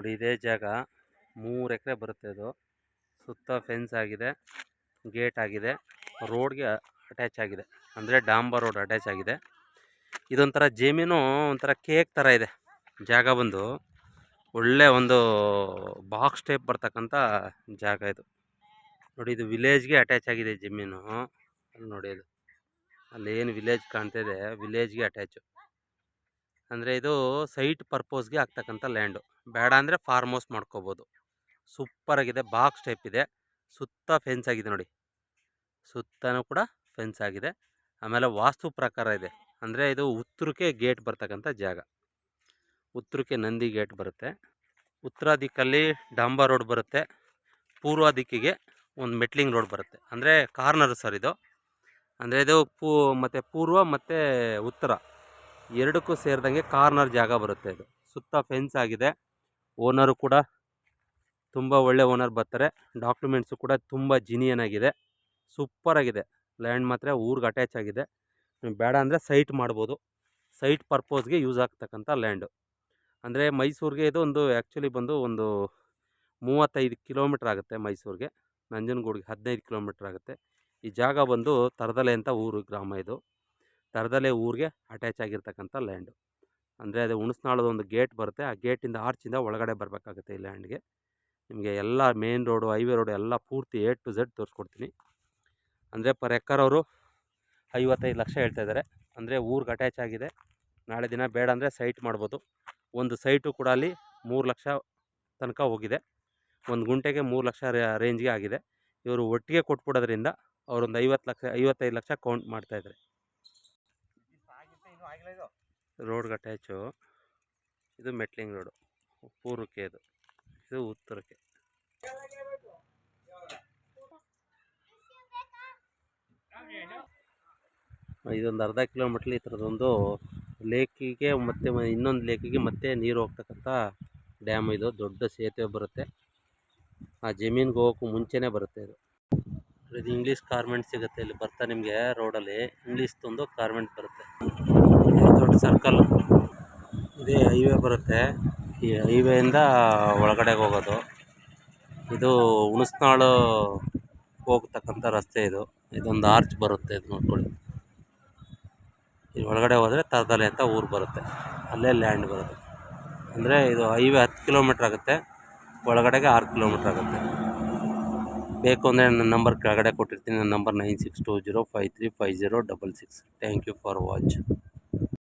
ನೋಡಿ ಇದೇ ಜಾಗ 3 ಎಕರೆ ಬರುತ್ತೆ. ಇದು ಸುತ್ತ ಫೆನ್ಸ್ ಆಗಿದೆ, ಗೇಟ್ ಆಗಿದೆ, ರೋಡ್ಗೆ ಅಟ್ಯಾಚ್ ಆಗಿದೆ, ಅಂದರೆ ಡಾಂಬರ್ ರೋಡ್ ಅಟ್ಯಾಚ್ ಆಗಿದೆ. ಇದೊಂಥರ ಜಮೀನು ಒಂಥರ ಕೇಕ್ ಥರ ಇದೆ. ಜಾಗ ಬಂದು ಒಳ್ಳೆ ಒಂದು ಬಾಕ್ಸ್ ಟೈಪ್ ಬರ್ತಕ್ಕಂಥ ಜಾಗ ಇದು. ನೋಡಿ ಇದು ವಿಲೇಜ್ಗೆ ಅಟ್ಯಾಚ್ ಆಗಿದೆ ಜಮೀನು. ಅಲ್ಲಿ ನೋಡಿ ಅದು ಅಲ್ಲೇನು ವಿಲೇಜ್ ಕಾಣ್ತಾ ಇದೆ, ವಿಲೇಜ್ಗೆ ಅಟ್ಯಾಚು. ಅಂದರೆ ಇದು ಸೈಟ್ ಪರ್ಪೋಸ್ಗೆ ಆಗ್ತಕ್ಕಂಥ ಲ್ಯಾಂಡು. ಬೇಡ ಅಂದರೆ ಫಾರ್ಮ್ ಹೌಸ್ ಮಾಡ್ಕೋಬೋದು. ಸೂಪರಾಗಿದೆ, ಬಾಕ್ಸ್ ಟೈಪ್ ಇದೆ, ಸುತ್ತ ಫೆನ್ಸ್ ಆಗಿದೆ ನೋಡಿ, ಸುತ್ತನೂ ಕೂಡ ಫೆನ್ಸ್ ಆಗಿದೆ. ಆಮೇಲೆ ವಾಸ್ತು ಪ್ರಕಾರ ಇದೆ, ಅಂದರೆ ಇದು ಉತ್ತರಕ್ಕೆ ಗೇಟ್ ಬರ್ತಕ್ಕಂಥ ಜಾಗ. ಉತ್ತರಕ್ಕೆ ನಂದಿ ಗೇಟ್ ಬರುತ್ತೆ. ಉತ್ತರ ದಿಕ್ಕಲ್ಲಿ ಡಾಂಬರ್ ರೋಡ್ ಬರುತ್ತೆ, ಪೂರ್ವ ದಿಕ್ಕಿಗೆ ಒಂದು ಮೆಟ್ಲಿಂಗ್ ರೋಡ್ ಬರುತ್ತೆ. ಅಂದರೆ ಕಾರ್ನರ್ ಸರ್ ಇದು. ಅಂದರೆ ಇದು ಮತ್ತು ಪೂರ್ವ ಮತ್ತು ಉತ್ತರ ಎರಡಕ್ಕೂ ಸೇರಿದಂಗೆ ಕಾರ್ನರ್ ಜಾಗ ಬರುತ್ತೆ. ಇದು ಸುತ್ತ ಫೆನ್ಸ್ ಆಗಿದೆ. ಓನರು ಕೂಡ ತುಂಬ ಒಳ್ಳೆ ಓನರ್ ಬರ್ತಾರೆ. ಡಾಕ್ಯುಮೆಂಟ್ಸು ಕೂಡ ತುಂಬ ಜಿನಿಯನ್ ಆಗಿದೆ, ಸೂಪರಾಗಿದೆ. ಲ್ಯಾಂಡ್ ಮಾತ್ರ ಊರಿಗೆ ಅಟ್ಯಾಚ್ ಆಗಿದೆ. ಬೇಡ ಅಂದರೆ ಸೈಟ್ ಮಾಡ್ಬೋದು. ಸೈಟ್ ಪರ್ಪೋಸ್ಗೆ ಯೂಸ್ ಆಗ್ತಕ್ಕಂಥ ಲ್ಯಾಂಡು. ಅಂದರೆ ಮೈಸೂರಿಗೆ ಇದು ಒಂದು ಆ್ಯಕ್ಚುಲಿ ಬಂದು ಒಂದು 35 ಕಿಲೋಮೀಟ್ರ್ ಆಗುತ್ತೆ ಮೈಸೂರಿಗೆ. ನಂಜನಗೂಡಿಗೆ 15 ಕಿಲೋಮೀಟ್ರ್ ಆಗುತ್ತೆ. ಈ ಜಾಗ ಬಂದು ತರದಲೆ ಅಂತ ಊರು, ಗ್ರಾಮ ಇದು. ತರದಲೆ ಊರಿಗೆ ಅಟ್ಯಾಚ್ ಆಗಿರ್ತಕ್ಕಂಥ ಲ್ಯಾಂಡು. ಅಂದರೆ ಅದು ಹುಣಸ್ನಾಳದ ಒಂದು ಗೇಟ್ ಬರುತ್ತೆ, ಆ ಗೇಟಿಂದ ಆರ್ಚಿಂದ ಒಳಗಡೆ ಬರಬೇಕಾಗುತ್ತೆ ಈ ಲ್ಯಾಂಡ್ಗೆ. ನಿಮಗೆ ಎಲ್ಲ ಮೇನ್ ರೋಡು, ಹೈವೇ ರೋಡು ಎಲ್ಲ ಪೂರ್ತಿ A to Z ತೋರಿಸ್ಕೊಡ್ತೀನಿ. ಅಂದರೆ ಪರ್ ಎಕರ್ ಅವರು 55 ಲಕ್ಷ ಹೇಳ್ತಾಯಿದ್ದಾರೆ. ಅಂದರೆ ಊರಿಗೆ ಅಟ್ಯಾಚ್ ಆಗಿದೆ. ನಾಳೆ ದಿನ ಬೇಡ ಅಂದರೆ ಸೈಟ್ ಮಾಡ್ಬೋದು. ಒಂದು ಸೈಟು ಕೂಡ ಅಲ್ಲಿ 3 ಲಕ್ಷ ತನಕ ಹೋಗಿದೆ. ಒಂದು ಗುಂಟೆಗೆ 3 ಲಕ್ಷ ರೇಂಜ್ಗೆ ಆಗಿದೆ. ಇವರು ಒಟ್ಟಿಗೆ ಕೊಟ್ಬಿಡೋದ್ರಿಂದ ಅವರೊಂದು 55 ಲಕ್ಷ ಕೌಂಟ್ ಮಾಡ್ತಾಯಿದ್ದಾರೆ. ರೋಡ್ಗೆ ಅಟ್ಯಾಚು. ಇದು ಮೆಟ್ಲಿಂಗ್ ರೋಡು, ಪೂರ್ವಕ್ಕೆ ಇದು ಉತ್ತರಕ್ಕೆ. ಇದೊಂದು ಅರ್ಧ ಕಿಲೋಮೀಟ್ರ್ ಈ ಥರದೊಂದು ಲೇಕಿಗೆ ಮತ್ತು ಇನ್ನೊಂದು ಲೇಕಿಗೆ ಮತ್ತೆ ನೀರು ಹೋಗ್ತಕ್ಕಂಥ ಡ್ಯಾಮ್. ಇದು ದೊಡ್ಡ ಸೇತುವೆ ಬರುತ್ತೆ, ಆ ಜಮೀನಿಗೆ ಹೋಗೋಕ್ಕೂ ಮುಂಚೆನೇ ಬರುತ್ತೆ ಇದು. ಇದು ಇಂಗ್ಲೀಷ್ ಕಾರ್ಮೆಂಟ್ ಸಿಗುತ್ತೆ ಇಲ್ಲಿ ಬರ್ತಾ ನಿಮಗೆ ರೋಡಲ್ಲಿ. ಇಂಗ್ಲೀಷ್ದೊಂದು ಕಾರ್ಮೆಂಟ್ ಬರುತ್ತೆ, ದೊಡ್ಡ ಸರ್ಕಲ್. ಇದೇ ಹೈವೇ ಬರುತ್ತೆ, ಈ ಹೈವೇಯಿಂದ ಒಳಗಡೆ ಹೋಗೋದು. ಇದು ಹುಣಸ್ನಾಳು ಹೋಗ್ತಕ್ಕಂಥ ರಸ್ತೆ ಇದು. ಇದೊಂದು ಆರ್ಚ್ ಬರುತ್ತೆ, ಇದು ನೋಡ್ಕೊಳ್ಳಿ. ಇಲ್ಲಿ ಒಳಗಡೆ ಹೋದರೆ ತರದಲೆ ಅಂತ ಊರು ಬರುತ್ತೆ, ಅಲ್ಲೇ ಲ್ಯಾಂಡ್ ಬರುತ್ತೆ. ಅಂದರೆ ಇದು ಹೈವೇ 10 ಕಿಲೋಮೀಟ್ರ್ ಆಗುತ್ತೆ, ಒಳಗಡೆಗೆ 6 ಕಿಲೋಮೀಟ್ರ್ ಆಗುತ್ತೆ. ಬೇಕು ಅಂದರೆ ನನ್ನ ನಂಬರ್ ಕೆಳಗಡೆ ಕೊಟ್ಟಿರ್ತೀನಿ. ನನ್ನ number 9620535066. Thank you for watch.